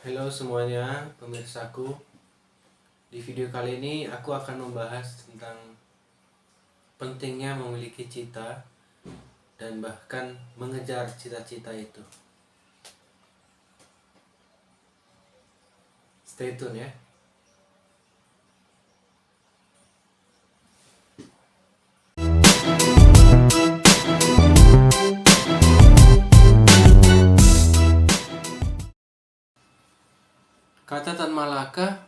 Halo semuanya, pemirsaku. Di video kali ini aku akan membahas tentang pentingnya memiliki cita dan bahkan mengejar cita-cita itu. Stay tune ya. Kata Tan Malaka,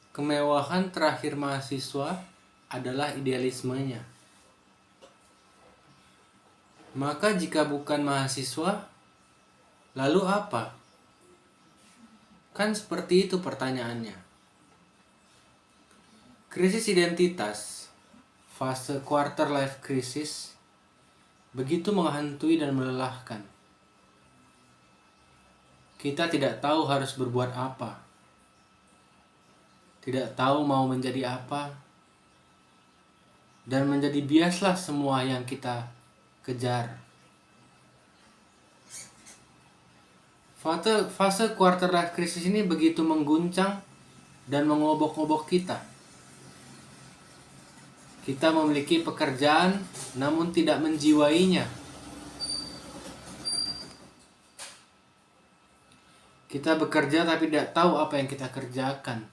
kemewahan terakhir mahasiswa adalah idealismenya. Maka jika bukan mahasiswa, lalu apa? Kan seperti itu pertanyaannya. Krisis identitas, fase quarter life crisis, begitu menghantui dan melelahkan. Kita tidak tahu harus berbuat apa. Tidak tahu mau menjadi apa. Dan menjadi biaslah semua yang kita kejar. Fase quarter life crisis ini begitu mengguncang dan mengobok-obok kita. Kita memiliki pekerjaan namun tidak menjiwainya. Kita bekerja tapi tidak tahu apa yang kita kerjakan.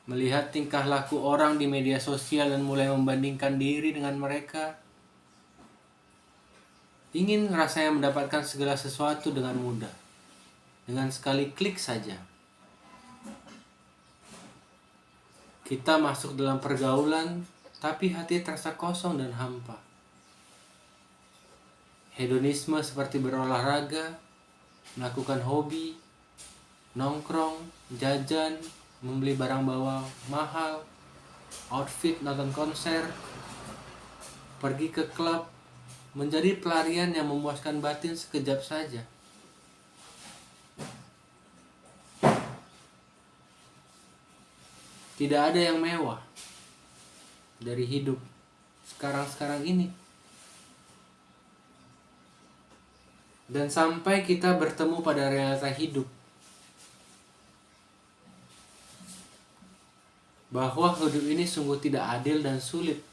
Melihat tingkah laku orang di media sosial dan mulai membandingkan diri dengan mereka. Ingin rasanya mendapatkan segala sesuatu dengan mudah. Dengan sekali klik saja. Kita masuk dalam pergaulan, tapi hati terasa kosong dan hampa. Hedonisme seperti berolahraga, melakukan hobi, nongkrong, jajan, membeli barang bawah mahal, outfit nonton konser, pergi ke klub, menjadi pelarian yang memuaskan batin sekejap saja. Tidak ada yang mewah dari hidup sekarang ini. Dan sampai kita bertemu pada realita hidup, bahwa hidup ini sungguh tidak adil dan sulit.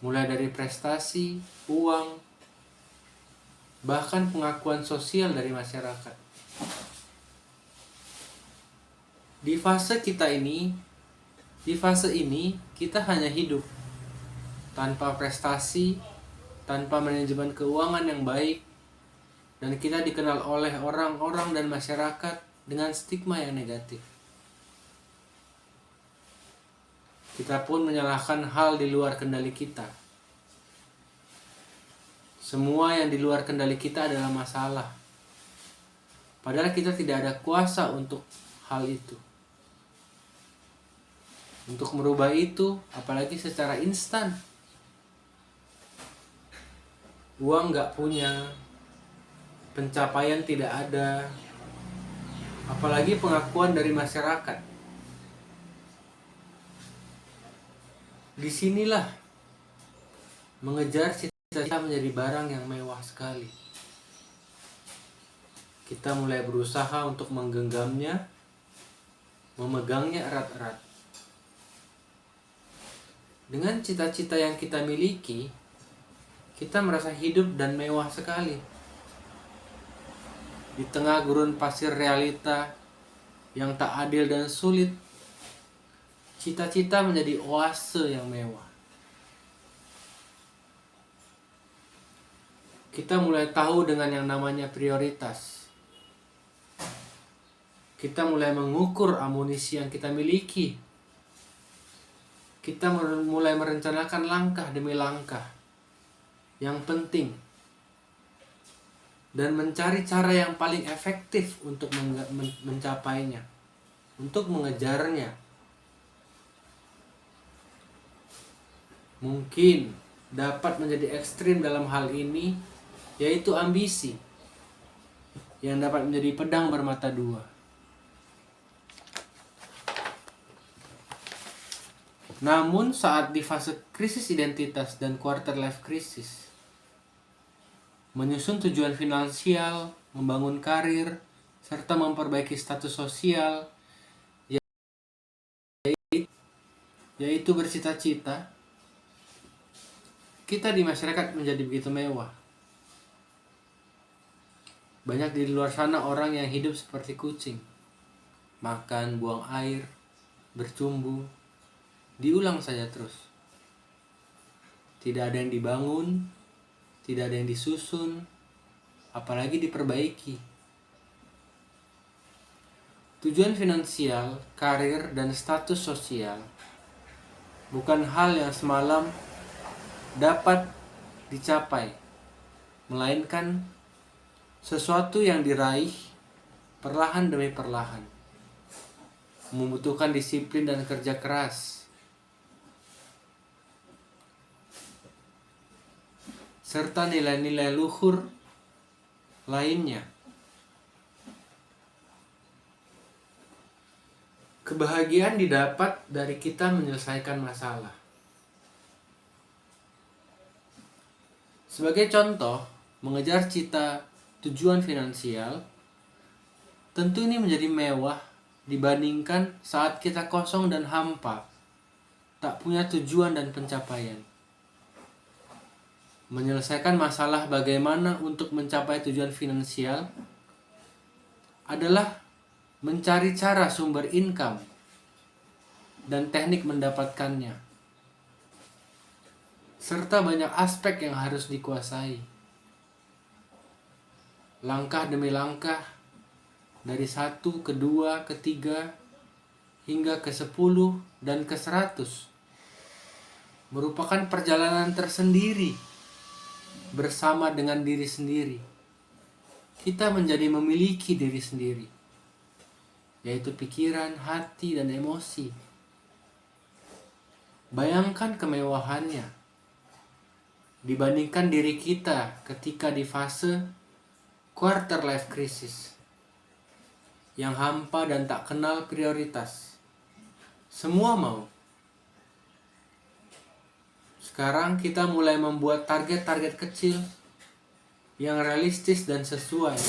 Mulai dari prestasi, uang, bahkan pengakuan sosial dari masyarakat. Di fase ini kita hanya hidup tanpa prestasi, tanpa manajemen keuangan yang baik, dan kita dikenal oleh orang-orang dan masyarakat dengan stigma yang negatif. Kita pun menyalahkan hal di luar kendali kita. Semua yang di luar kendali kita adalah masalah. Padahal kita tidak ada kuasa untuk hal itu. Untuk merubah itu, apalagi secara instan. Uang gak punya, pencapaian tidak ada, apalagi pengakuan dari masyarakat. Disinilah mengejar cita-cita menjadi barang yang mewah sekali. Kita mulai berusaha untuk menggenggamnya, memegangnya erat-erat. Dengan cita-cita yang kita miliki, kita merasa hidup dan mewah sekali. Di tengah gurun pasir realita yang tak adil dan sulit, cita-cita menjadi oase yang mewah. Kita mulai tahu dengan yang namanya prioritas. Kita mulai mengukur amunisi yang kita miliki. Kita mulai merencanakan langkah demi langkah yang penting dan mencari cara yang paling efektif untuk mencapainya, untuk mengejarnya. Mungkin dapat menjadi ekstrim dalam hal ini, yaitu ambisi yang dapat menjadi pedang bermata dua. Namun saat di fase krisis identitas dan quarter life crisis, menyusun tujuan finansial, membangun karir, serta memperbaiki status sosial, yaitu bercita-cita, kita di masyarakat menjadi begitu mewah. Banyak di luar sana orang yang hidup seperti kucing. Makan, buang air, bercumbu, diulang saja terus. Tidak ada yang dibangun, tidak ada yang disusun, apalagi diperbaiki. Tujuan finansial, karir, dan status sosial bukan hal yang semalam dapat dicapai, melainkan sesuatu yang diraih perlahan demi perlahan, membutuhkan disiplin dan kerja keras, serta nilai-nilai luhur lainnya. Kebahagiaan didapat dari kita menyelesaikan masalah. Sebagai contoh, mengejar cita tujuan finansial, tentu ini menjadi mewah dibandingkan saat kita kosong dan hampa, tak punya tujuan dan pencapaian. Menyelesaikan masalah bagaimana untuk mencapai tujuan finansial adalah mencari cara sumber income dan teknik mendapatkannya, serta banyak aspek yang harus dikuasai. Langkah demi langkah, dari 1 ke 2 ke 3 hingga ke 10 dan ke 100 merupakan perjalanan tersendiri bersama dengan diri sendiri. Kita menjadi memiliki diri sendiri, yaitu pikiran, hati, dan emosi. Bayangkan kemewahannya dibandingkan diri kita ketika di fase quarter life crisis, yang hampa dan tak kenal prioritas. Semua mau. Sekarang kita mulai membuat target-target kecil yang realistis dan sesuai,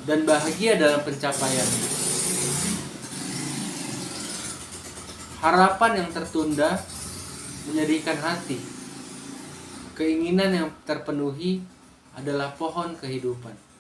dan bahagia dalam pencapaiannya. Harapan yang tertunda menyedihkan hati. Keinginan yang terpenuhi adalah pohon kehidupan.